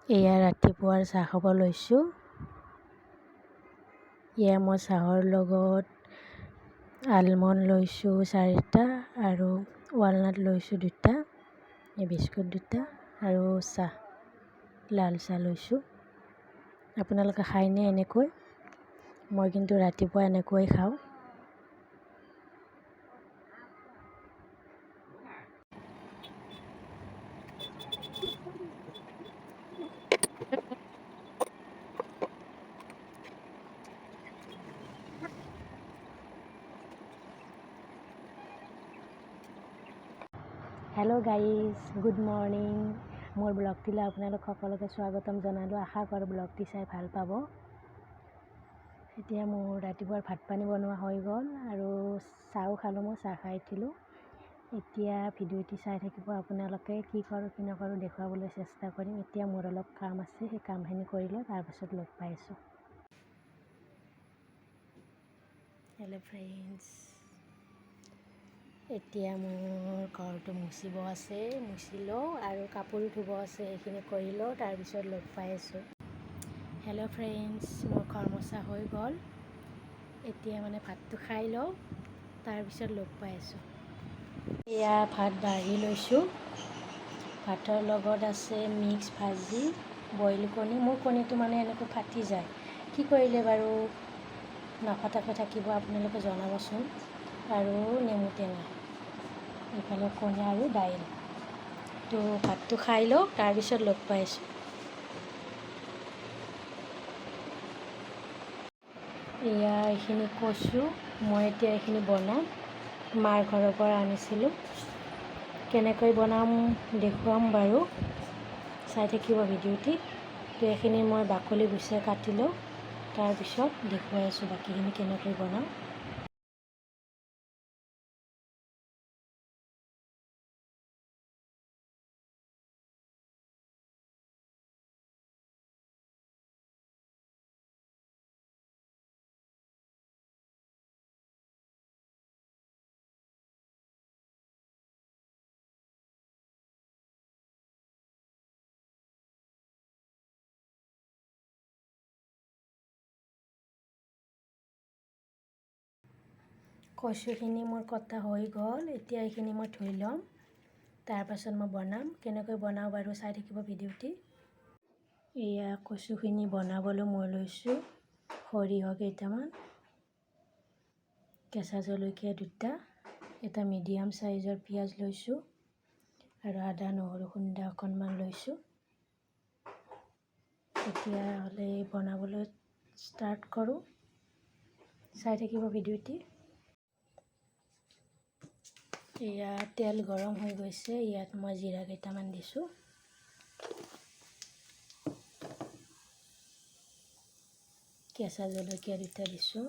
এয়া ৰাতিপুৱাৰ চাহ খাব লৈছোঁ। এয়া মই চাহৰ লগত আলমণ্ড লৈছোঁ 4টা আৰু ৱালনাট লৈছোঁ 2টা, এই বিস্কুট 2টা আৰু চাহ লাল চাহ লৈছোঁ। আপোনালোকে খায়নে এনেকৈ? মই কিন্তু ৰাতিপুৱা এনেকৈ খাওঁ। Hello' guys, good morning. মোৰ ব্লগটিলৈ আপোনালোক সকলোকে স্বাগতম জনালোঁ। আশা কৰোঁ ব্লগটি চাই ভাল পাব। এতিয়া মোৰ ৰাতিপুৱাৰ ভাত পানী বনোৱা হৈ গ'ল আৰু চাহো খালোঁ। মই চাহ খাই উঠিলোঁ। এতিয়া ভিডিঅ'টি চাই থাকিব আপোনালোকে। কি কৰোঁ কি নকৰোঁ দেখুৱাবলৈ চেষ্টা কৰিম। এতিয়া মোৰ অলপ কাম আছে, সেই কামখিনি কৰি লওঁ, তাৰপাছত লগ পাই আছোঁ। হেল্ল' ফ্ৰেণ্ডছ, এতিয়া মোৰ ঘৰটো মুচিব আছে, মুচি লওঁ আৰু কাপোৰো ধুব আছে, সেইখিনি কৰি লওঁ, তাৰপিছত লগ পাই আছোঁ। হেল্ল' ফ্ৰেণ্ডছ, মোৰ ঘৰ মোচা হৈ গ'ল। এতিয়া মানে ভাতটো খাই লওঁ, তাৰপিছত লগ পাই আছোঁ। এয়া ভাত বাঢ়ি লৈছোঁ। ভাতৰ লগত আছে মিক্স ভাজি, বইল কণী। মোৰ কণীটো মানে এনেকৈ ফাটি যায়, কি কৰিলে বাৰু নফটাকৈ থাকিব আপোনালোকে জনাবচোন। আৰু নেমু টেঙা, এইফালে কণী আৰু দাইল। তো ভাতটো খাই লওঁ, তাৰপিছত লগ পাই আছোঁ। এয়া এইখিনি কচু, মই এতিয়া এইখিনি বনাম। মাৰ ঘৰৰ পৰা আনিছিলোঁ। কেনেকৈ বনাম দেখুৱাম বাৰু, চাই থাকিব ভিডিঅ'টি। তো এইখিনি মই বাকলি গুচাই কাটি লওঁ, তাৰপিছত দেখুৱাই আছোঁ বাকীখিনি কেনেকৈ বনাওঁ। কচুখিনি মোৰ কটা হৈ গ'ল। এতিয়া এইখিনি মই ধুই ল'ম, তাৰপাছত মই বনাম। কেনেকৈ বনাওঁ বাৰু চাই থাকিব ভিডিঅ'টি। এয়া কচুখিনি বনাবলৈ মই লৈছোঁ সৰিয়হ কেইটামান, কেঁচা জলকীয়া 2টা, এটা মিডিয়াম চাইজৰ পিঁয়াজ লৈছোঁ আৰু আদা নহৰু খুন্দা অকণমান লৈছোঁ। তেতিয়াহ'লে বনাবলৈ ষ্টাৰ্ট কৰোঁ, চাই থাকিব ভিডিঅ'টি। এয়া তেল গৰম হৈ গৈছে, ইয়াত মই জিৰা কেইটামান দিছোঁ। কেঁচা জলকীয়া 2টা দিছোঁ,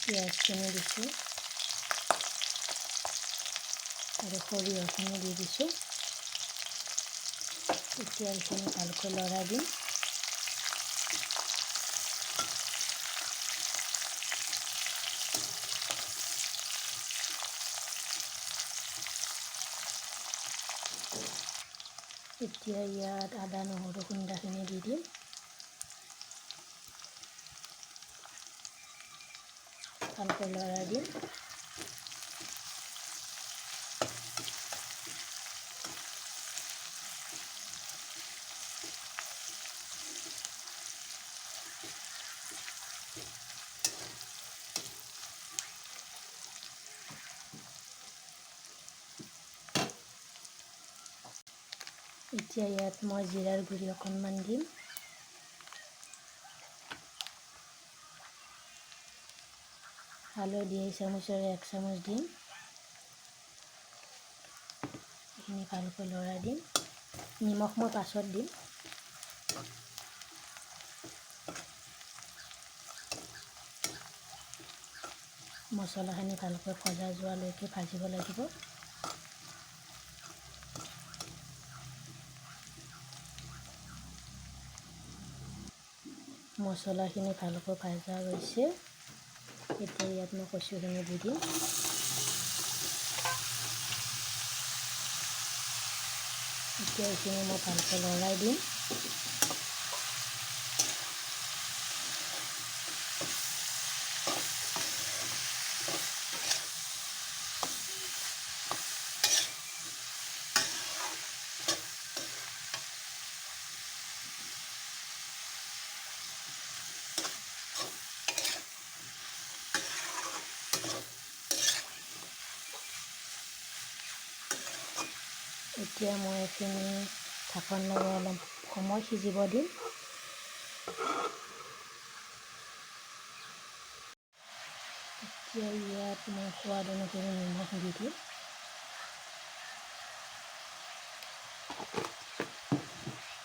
পিঁয়াজখিনি দিছোঁ আৰু সৰিয়হখিনি দি দিছোঁ। এতিয়া এইখিনি ভালকৈ লৰাই দিম। এতিয়া ইয়াত আদা নহৰু খুন্দাখিনি দি দিম। ভালকৈ লৰাই দিম। এতিয়া ইয়াত মই জিৰাৰ গুড়ি অকণমান দিম। হালধি চামুচেৰে 1 চামুচ দিম। এইখিনি ভালকৈ লৰাই দিম। নিমখ মই পাছত দিম। মছলাখিনি ভালকৈ ভজা যোৱালৈকে ভাজিব লাগিব। মছলাখিনি ভালকৈ ভাজা হৈছে। এতিয়া ইয়াত মই কচুখিনি দি দিম। এতিয়া এইখিনি মই ভালকৈ লৰাই দিম। এতিয়া মই এইখিনি ঢাকন লগাই অলপ সময় সিজিব দিম। এতিয়া ইয়াত মই সোৱাদ অনুসৰি নিমখ দি দিম।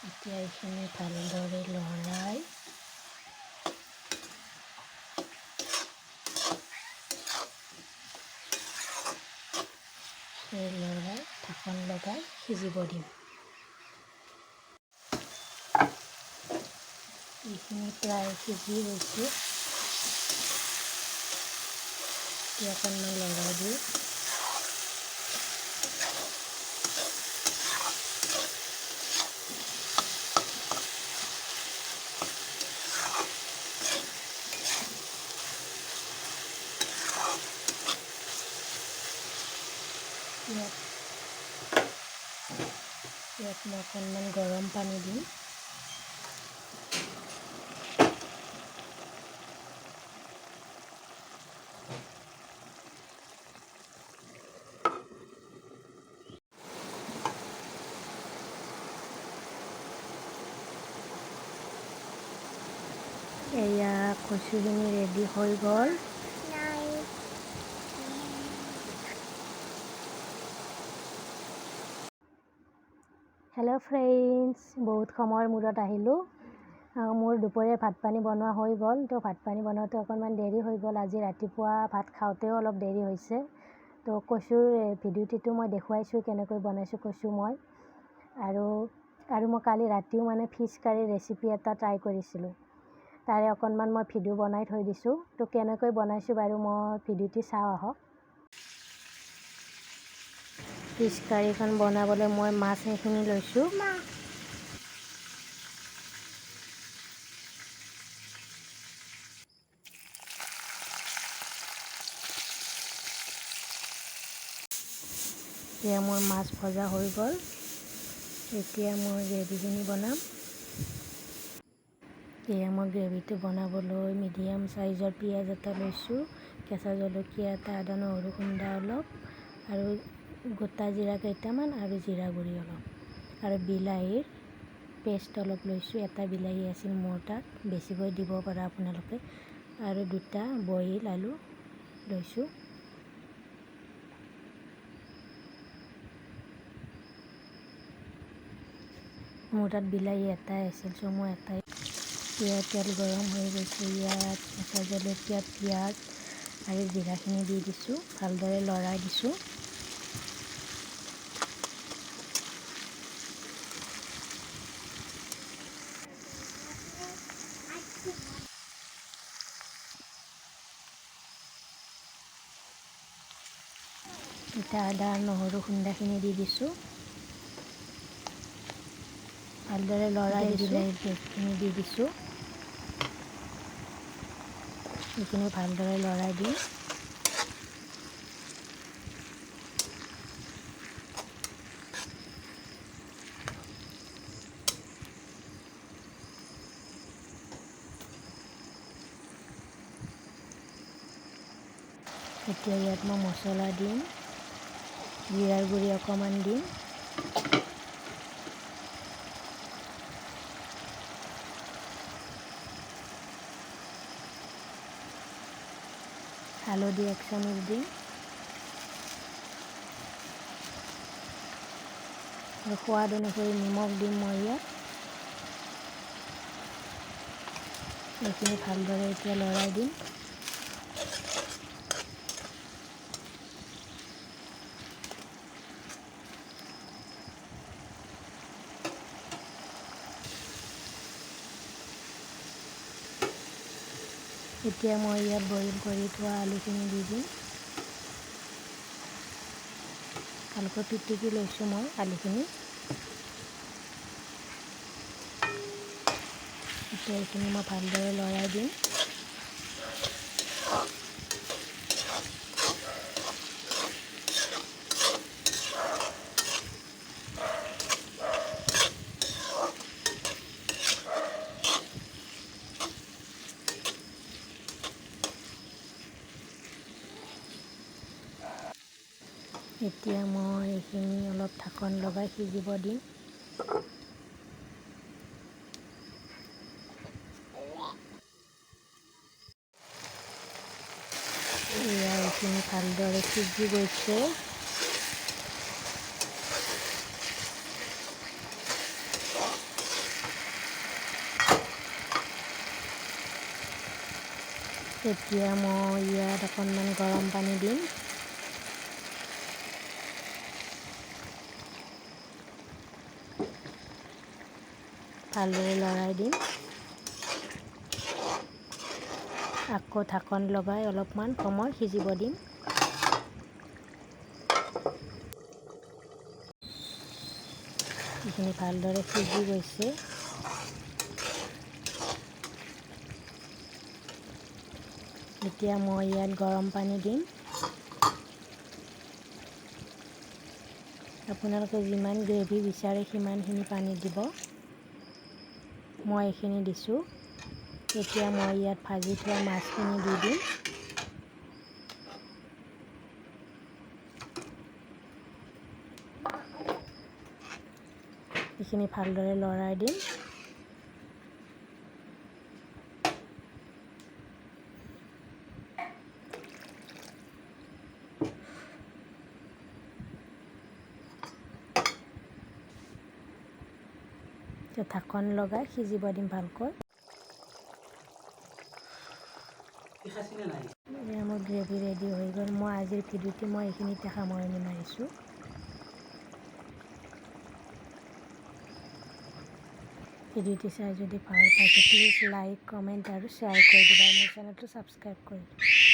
এতিয়া এইখিনি ভালদৰে লৰাই ঢাকন লগাই সিজিব দিম। এইখিনি প্ৰায় সিজি গৈছে। এতিয়া অকণমান লৰাই দিওঁ। ইয়াত মই অকণমান গৰম পানী দিম। এয়া কচুখিনি ৰেডি হৈ গ'ল। হেল্ল' ফ্ৰেণ্ডছ, বহুত সময়ৰ মূৰত আহিলোঁ। মোৰ দুপৰীয়া ভাত পানী বনোৱা হৈ গ'ল। তো ভাত পানী বনাওঁতে অকণমান দেৰি হৈ গ'ল। আজি ৰাতিপুৱা ভাত খাওঁতেও অলপ দেৰি হৈছে। তো কচুৰ ভিডিঅ'টিতো মই দেখুৱাইছোঁ কেনেকৈ বনাইছোঁ কচু মই। আৰু মই কালি ৰাতিও মানে ফিছ কাৰী ৰেচিপি এটা ট্ৰাই কৰিছিলোঁ। তাৰে অকণমান মই ভিডিঅ' বনাই থৈ দিছোঁ। তো কেনেকৈ বনাইছোঁ বাৰু মই ভিডিঅ'টি চাওঁ আহক। ফিছ কাৰীখন বনাবলৈ মই মাছ এইখিনি লৈছোঁ। এতিয়া মোৰ মাছ ভজা হৈ গ'ল। এতিয়া মই গ্ৰেভিখিনি বনাম। এতিয়া মই গ্ৰেভিটো বনাবলৈ মিডিয়াম চাইজৰ পিঁয়াজ এটা লৈছোঁ, কেঁচা জলকীয়া এটা, আদা নহৰু খুন্দা অলপ, আৰু গোটা জিৰা কেইটামান, আৰু জিৰা গুড়ি অলপ, আৰু বিলাহীৰ পেষ্ট অলপ লৈছোঁ। এটা বিলাহী আছিল মোৰ তাত, বেছিকৈ দিব পাৰা আপোনালোকে। আৰু দুটা বইল আলু লৈছোঁ। মোৰ তাত বিলাহী এটাই আছিল, চ' মই এটাই। ইয়াত তেল গৰম হৈ গৈছে। ইয়াত কেঁচা জলকীয়া, পিঁয়াজ আৰু জিৰাখিনি দি দিছোঁ, ভালদৰে লৰাই দিছোঁ। এতিয়া আদা নহৰু খুন্দাখিনি দি দিছোঁ, ভালদৰে লৰাই বিলাহীৰ পেষ্টখিনি দি দিছোঁ। এইখিনি ভালদৰে লৰাই দিম। এতিয়া ইয়াত মই মছলা দিম, জিৰাৰ গুড়ি অকণমান দিম, হালধি 1 চামুচ দিম, আৰু সোৱাদ অনুসৰি নিমখ দিম মই ইয়াত। এইখিনি ভালদৰে এতিয়া লৰাই দিম। এতিয়া মই ইয়াত বইল কৰি থোৱা আলুখিনি দি দিম। ভালকৈ পিটিকি লৈছোঁ মই আলুখিনি। এতিয়া এইখিনি মই ভালদৰে লৰাই দিম। এতিয়া মই এইখিনি অলপ ঢাকন লগাই সিজিব দিম। এয়া এইখিনি ভালদৰে সিজি গৈছে। এতিয়া মই ইয়াত অকণমান গৰম পানী দিম। ভালদৰে লৰাই দিম। আকৌ ঢাকন লগাই অলপমান সময় সিজিব দিম। এইখিনি ভালদৰে সিজি গৈছে। এতিয়া মই ইয়াত গৰম পানী দিম। আপোনালোকে যিমান গ্ৰেভি বিচাৰে সিমানখিনি পানী দিব। মই এইখিনি দিছোঁ। এতিয়া মই ইয়াত ভাজি থোৱা মাছখিনি দি দিম। এইখিনি ভালদৰে লৰাই দিম। ঢাকন লগাই সিজিব দিম ভালকৈ। মোৰ গ্ৰেভি ৰেডি হৈ গ'ল। মই আজিৰ ভিডিঅ'টো মই এইখিনিতে সামৰণি মাৰিছোঁ। ভিডিঅ'টো চাই যদি ভাল পাইছে প্লিজ লাইক, কমেণ্ট আৰু শ্বেয়াৰ কৰি দিবা। মোৰ চেনেলটো ছাবস্ক্ৰাইব কৰি দিবা।